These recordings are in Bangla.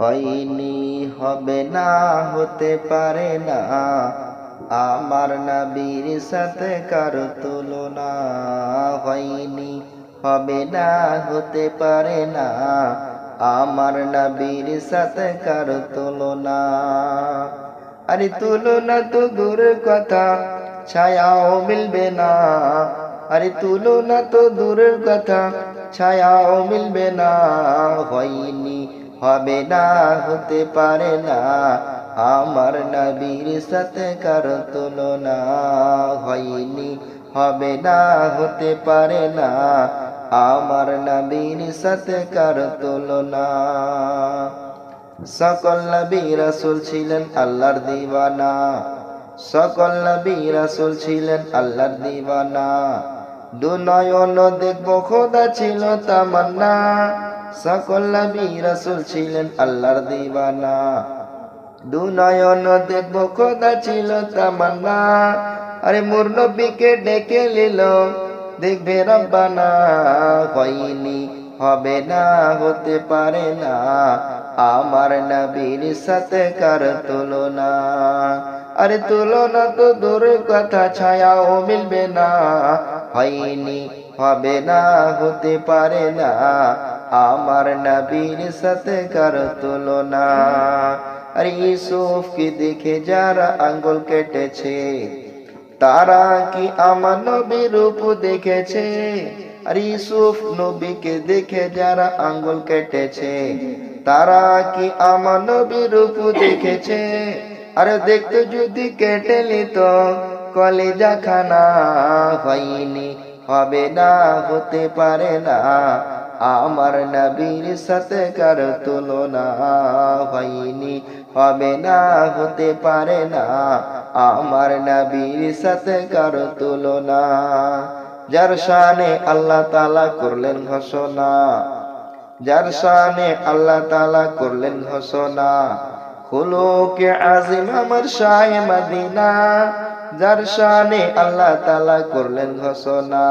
হয়নি, হবে না, হতে পারে না আমার নবীর সাথে কারো তুলনা। হয়নি, হবে না, হতে পারে না আমার নবীর সাথে কারো তুলনা। আরে তুলনা তো দূরের কথা, ছায়াও মিলবে না। আরে তুলনা তো দূরের কথা, ছায়াও মিলবে না। হয়নি, হবে না, হতে পারে না আমার নবীর সাথে কারো তুলনা। হয়নি, হবে না, হতে পারে না আমার নবীর সাথে কারো তুলনা। সকল নবী রাসূল ছিলেন আল্লাহর দিওয়ানা, সকল নবী রাসূল ছিলেন আল্লাহর দিওয়ানা। দু নয়ন দেখবো খোদা ছিল তামান্না, সকল নবী রাসূল ছিলেন আল্লাহর দিওয়ানা। দু নয়ন দেখবো খোদা ছিল তামান্না। আরে মোর নবীকে ডেকে নিল দেখবে রব্বানা। হয়নি, হবে না, হতে পারে না আমার নবীর সাথে কার তুলনা। আরে তুলনা তো দূরের কথা, ছায়াও মিলবে না। হয়নি, হবে না, হতে পারে না আমার নবীর সাথে কার তুলনা। আরে ইউসুফকে দেখে যারা আঙ্গুল কেটেছে, তারা কি আমার নবীর রূপ দেখেছে? আর ইউসুফ নবীকে দেখে যারা আঙ্গুল কেটেছে, তারা কি আমার নবীর রূপ দেখেছে? আরে দেখতে যদি কেটে নিত কলিজা খানা। হয়নি, হবে না, হতে পারে না আমার নবীর সাথে কার তুলনা। হয়নি, হবে না, হতে পারে না আমার নবীর সাথে কার তুলনা। যার শানে আল্লাহ তাআলা করলেন ঘোষণা, যার শানে আল্লাহ তাআলা করলেন ঘোষণা, খুলুকে আজিম আমার শাহে মদিনা। যার শানে আল্লাহ তাআলা করলেন ঘোষণা,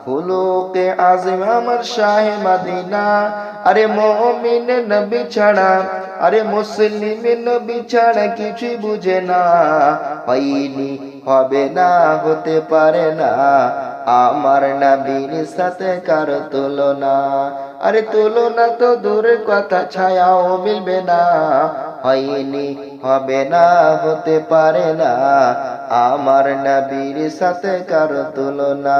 খুলুকে আজিম আমার শাহে মদিনা। আরে মুমিন নবী ছাড়া, আরে মুসলিম নবী ছাড়া কিছুই বুঝে না। হয়নি, হবে না, হতে পারে না আমার নবীর সাথে কার তুলনা। আরে তুলনা তো দূরের কথা, ছায়াও মিলবে না। হয়নি, হবে না, হতে পারে না আমার নবীর সাথে কার তুলনা।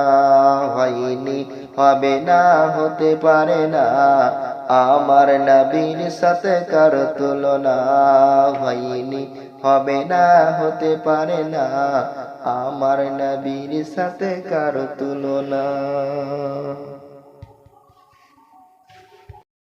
হয়নি, হবে না, হতে পারে না আমার নবীর সাথে কার তুলনা। হয়নি, হবে না, হতে পারে না আমার নবীর সাথে কার তুলনা।